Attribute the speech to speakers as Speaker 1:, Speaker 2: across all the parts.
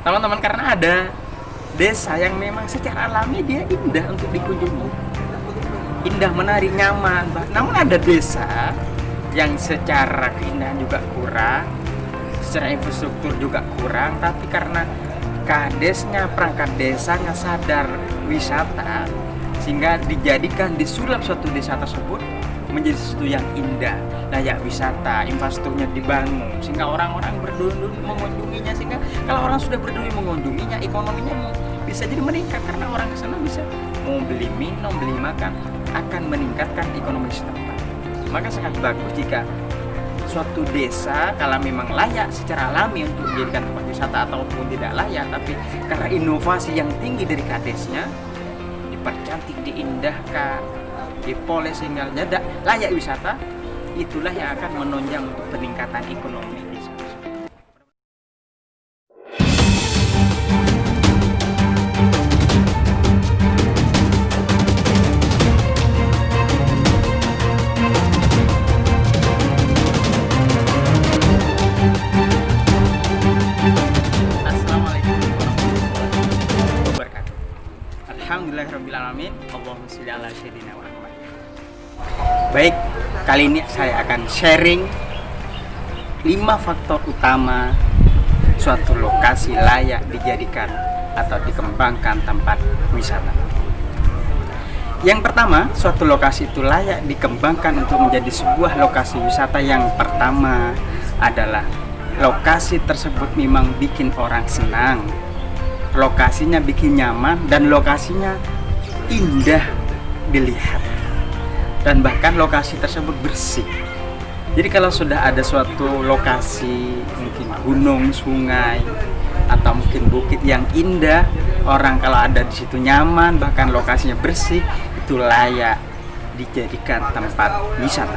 Speaker 1: teman-teman, karena ada desa yang memang secara alami dia indah untuk dikunjungi, indah, menarik, nyaman. Namun ada desa yang secara keindahan juga kurang, secara infrastruktur juga kurang, tapi karena kadesnya, perangkat desa nggak sadar wisata, sehingga dijadikan, disulap suatu desa tersebut menjadi sesuatu yang indah, layak wisata, infrastrukturnya dibangun, sehingga orang-orang berduyun-duyun mengunjunginya. Sehingga kalau orang sudah berduyun mengunjunginya, ekonominya bisa jadi meningkat, karena orang ke sana bisa mau beli minum, beli makan, akan meningkatkan ekonomi setempat. Maka sangat bagus jika suatu desa, kalau memang layak secara alami untuk dijadikan tempat wisata ataupun tidak layak, tapi karena inovasi yang tinggi dari kadesnya, dipercantik, diindahkan, dipoles sehingga layak wisata, itulah yang akan menunjang untuk peningkatan ekonomi desa. Assalamualaikum warahmatullahi wabarakatuh. Alhamdulillahirrahmanirrahim. Allahumma sholli ala sayyidina Muhammad. Baik, kali ini saya akan sharing 5 faktor utama suatu lokasi layak dijadikan atau dikembangkan tempat wisata. Yang pertama, suatu lokasi itu layak dikembangkan untuk menjadi sebuah lokasi wisata. Yang pertama adalah lokasi tersebut memang bikin orang senang, lokasinya bikin nyaman, dan lokasinya indah dilihat, dan bahkan lokasi tersebut bersih. Jadi kalau sudah ada suatu lokasi, mungkin gunung, sungai, atau mungkin bukit yang indah, orang kalau ada di situ nyaman, bahkan lokasinya bersih, itu layak dijadikan tempat wisata.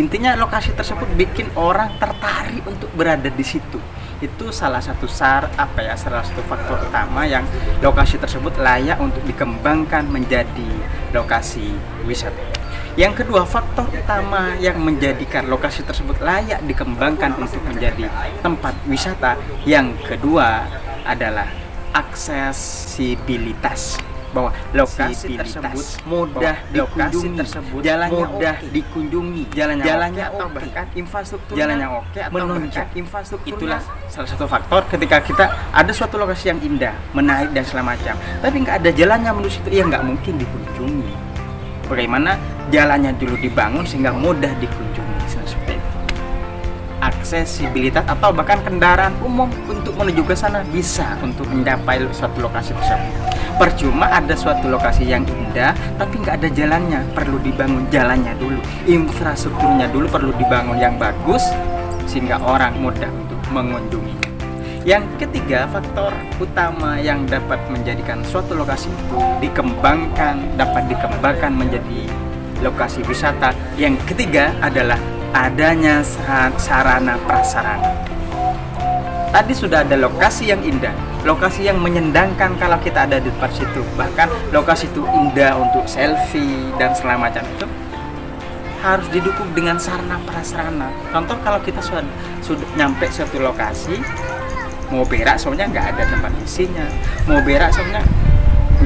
Speaker 1: Intinya lokasi tersebut bikin orang tertarik untuk berada di situ. Itu salah satu salah satu faktor utama yang lokasi tersebut layak untuk dikembangkan menjadi lokasi wisata. Yang kedua, faktor utama yang menjadikan lokasi tersebut layak dikembangkan untuk menjadi tempat wisata, yang kedua adalah aksesibilitas. Bahwa lokasi tersebut mudah dikunjungi, jalannya mudah dikunjungi, jalannya atau bahkan infrastruktur jalannya oke, atau menunjang infrastruktur. Itulah salah satu faktor ketika kita ada suatu lokasi yang indah, menarik dan segala macam, tapi nggak ada jalannya menuju situ, ya nggak mungkin dikunjungi. Bagaimana jalannya dulu dibangun sehingga mudah dikunjungi, seperti itu. Aksesibilitas atau bahkan kendaraan umum untuk menuju ke sana bisa untuk mencapai suatu lokasi tersebut. Percuma ada suatu lokasi yang indah tapi nggak ada jalannya, perlu dibangun jalannya dulu, infrastrukturnya dulu perlu dibangun yang bagus sehingga orang mudah untuk mengunjunginya. Yang ketiga, faktor utama yang dapat menjadikan suatu lokasi itu dapat dikembangkan menjadi lokasi wisata, yang ketiga adalah adanya sarana prasarana. Tadi sudah ada lokasi yang indah, lokasi yang menyenangkan kalau kita ada di tempat situ, bahkan lokasi itu indah untuk selfie dan segala macam, itu harus didukung dengan sarana prasarana. Contoh, kalau kita sudah nyampe suatu lokasi, mau berak soalnya nggak ada tempat isinya, mau berak soalnya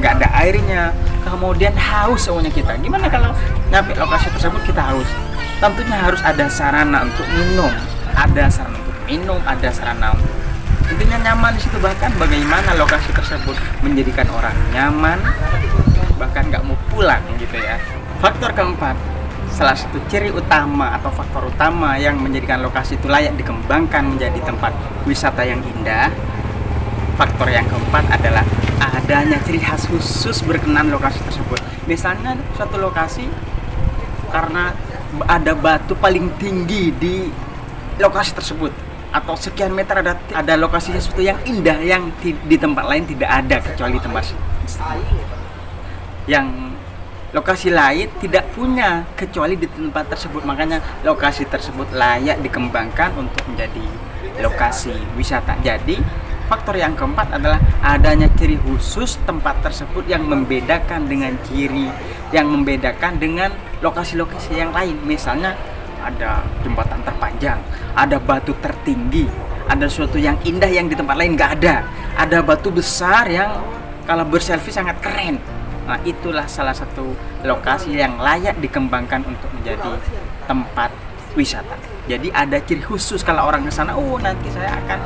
Speaker 1: nggak ada airnya, kemudian haus soalnya kita. Gimana kalau nyampe lokasi tersebut kita haus? Tentunya harus ada sarana untuk minum, ada sarana untuk minum, ada sarana untuk intinya nyaman di situ. Bahkan bagaimana lokasi tersebut menjadikan orang nyaman, bahkan nggak mau pulang gitu ya. Faktor keempat, salah satu ciri utama atau faktor utama yang menjadikan lokasi itu layak dikembangkan menjadi tempat wisata yang indah. Faktor yang keempat adalah adanya ciri khas khusus berkenan lokasi tersebut. Misalnya suatu lokasi karena ada batu paling tinggi di lokasi tersebut, atau sekian meter ada lokasi sesuatu yang indah yang di tempat lain tidak ada kecuali tempat yang lokasi lain tidak punya kecuali di tempat tersebut. Makanya lokasi tersebut layak dikembangkan untuk menjadi lokasi wisata. Jadi faktor yang keempat adalah adanya ciri khusus tempat tersebut yang membedakan dengan lokasi-lokasi yang lain. Misalnya ada jembatan terpanjang, ada batu tertinggi, ada sesuatu yang indah yang di tempat lain nggak ada. Ada batu besar yang kalau berselfie sangat keren. Nah, itulah salah satu lokasi yang layak dikembangkan untuk menjadi tempat wisata. Jadi ada ciri khusus kalau orang ke sana, oh nanti saya akan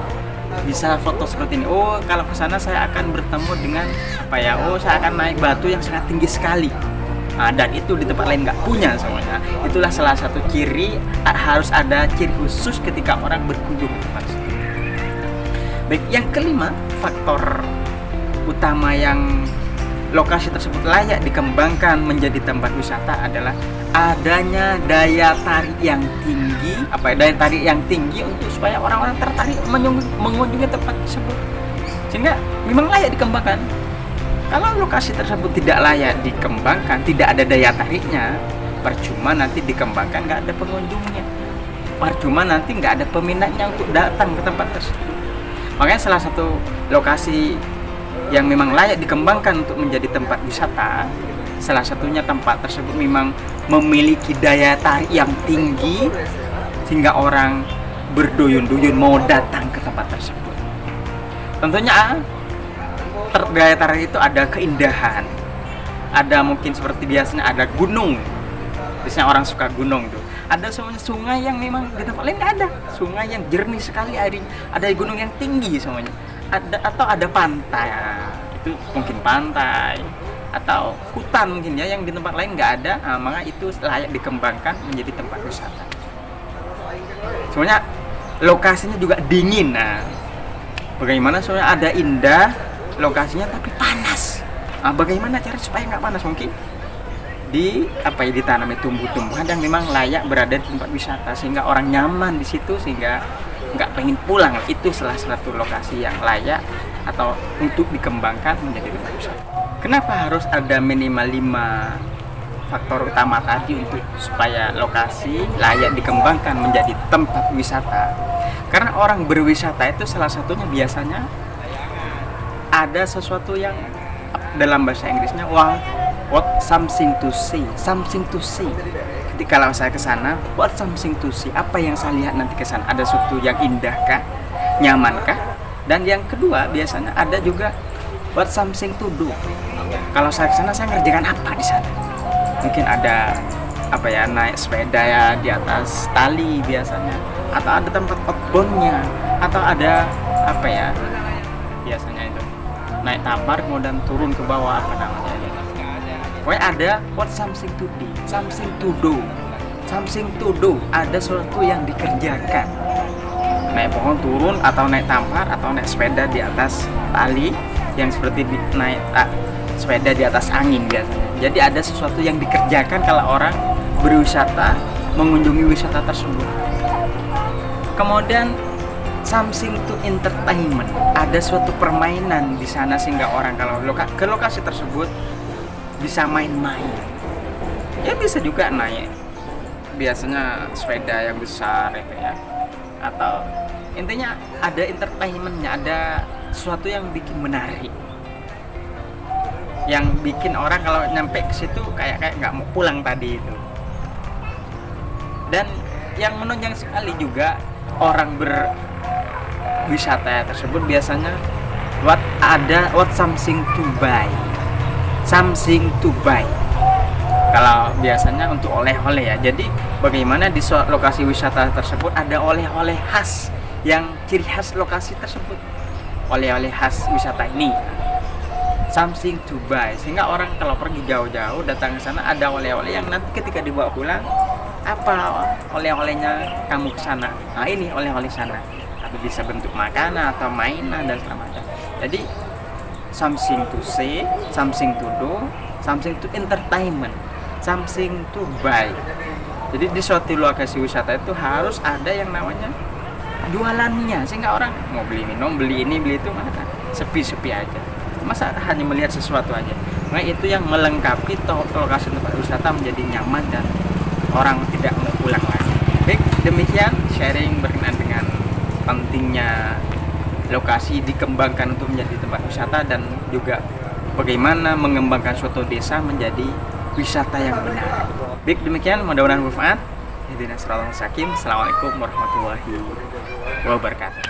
Speaker 1: bisa foto seperti ini. Oh, kalau ke sana saya akan bertemu dengan apa ya? Oh, saya akan naik batu yang sangat tinggi sekali. Nah, dan itu di tempat lain nggak punya semuanya. Itulah salah satu ciri, harus ada ciri khusus ketika orang berkunjung ke tempat itu. Baik, yang kelima, faktor utama yang lokasi tersebut layak dikembangkan menjadi tempat wisata adalah adanya daya tarik yang tinggi. Daya tarik yang tinggi untuk supaya orang-orang tertarik mengunjungi tempat tersebut, sehingga memang layak dikembangkan. Kalau lokasi tersebut tidak layak dikembangkan, tidak ada daya tariknya, percuma nanti dikembangkan nggak ada pengunjungnya, percuma nanti nggak ada peminatnya untuk datang ke tempat tersebut. Makanya salah satu lokasi yang memang layak dikembangkan untuk menjadi tempat wisata, salah satunya tempat tersebut memang memiliki daya tarik yang tinggi sehingga orang berduyun-duyun mau datang ke tempat tersebut. Tentunya daya tarik itu ada keindahan, ada mungkin seperti biasanya ada gunung, biasanya orang suka gunung tuh. Ada semuanya sungai yang memang di tempat lain nggak ada, sungai yang jernih sekali airnya, ada gunung yang tinggi semuanya, atau ada pantai, itu mungkin pantai atau hutan mungkin ya yang di tempat lain nggak ada. Maka itu layak dikembangkan menjadi tempat wisata. Semuanya lokasinya juga dingin. Nah, bagaimana soalnya ada indah lokasinya tapi panas. Bagaimana cara supaya nggak panas? Mungkin ditanami tumbuh-tumbuhan yang memang layak berada di tempat wisata sehingga orang nyaman di situ sehingga nggak pengen pulang. Itu salah satu lokasi yang layak atau untuk dikembangkan menjadi tempat wisata. Kenapa harus ada minimal 5 faktor utama tadi untuk supaya lokasi layak dikembangkan menjadi tempat wisata? Karena orang berwisata itu salah satunya biasanya ada sesuatu yang dalam bahasa Inggrisnya what something to see. Jadi kalau saya ke sana, what something to see, apa yang saya lihat nanti ke sana? Ada sesuatu yang indah kah? Nyaman kah? Dan yang kedua biasanya ada juga what something to do. Kalau saya ke sana, saya ngerjakan apa di sana? Mungkin ada naik sepeda ya di atas tali biasanya, atau ada tempat outboundnya, atau ada biasanya itu naik tampar kemudian turun ke bawah pokoknya ada what something to do, something to do, ada sesuatu yang dikerjakan, naik pohon turun atau naik tampar atau naik sepeda di atas tali yang seperti naik sepeda di atas angin biasanya. Jadi ada sesuatu yang dikerjakan kalau orang berwisata mengunjungi wisata tersebut. Kemudian something to entertainment, ada suatu permainan di sana sehingga orang kalau ke lokasi tersebut bisa main-main. Ya bisa juga naik biasanya sepeda yang besar itu ya. Atau intinya ada entertainmentnya, ada sesuatu yang bikin menarik, yang bikin orang kalau nyampe ke situ kayak nggak mau pulang tadi itu. Dan yang menunjang sekali juga orang berwisata tersebut biasanya what something to buy. Kalau biasanya untuk oleh-oleh ya. Jadi bagaimana di lokasi wisata tersebut ada oleh-oleh khas yang ciri khas lokasi tersebut. Oleh-oleh khas wisata ini. Something to buy, sehingga orang kalau pergi jauh-jauh datang ke sana ada oleh-oleh yang nanti ketika dibawa pulang, apa oleh-olehnya kamu ke sana? Nah, ini oleh-oleh sana. Atau bisa bentuk makanan atau mainan dan segala macam. Jadi something to see, something to do, something to entertainment, something to buy. Jadi di suatu lokasi wisata itu harus ada yang namanya jualannya, sehingga orang mau beli minum, beli ini, beli itu, mana sepi-sepi aja. Masa hanya melihat sesuatu aja. Nah, itu yang melengkapi lokasi tempat wisata menjadi nyaman dan orang tidak mau pulang lagi. Baik, demikian sharing berkenaan dengan pentingnya lokasi dikembangkan untuk menjadi tempat wisata dan juga bagaimana mengembangkan suatu desa menjadi wisata yang benar. Baik, demikian, mudah-mudahan bermanfaat. Assalamualaikum warahmatullahi wabarakatuh.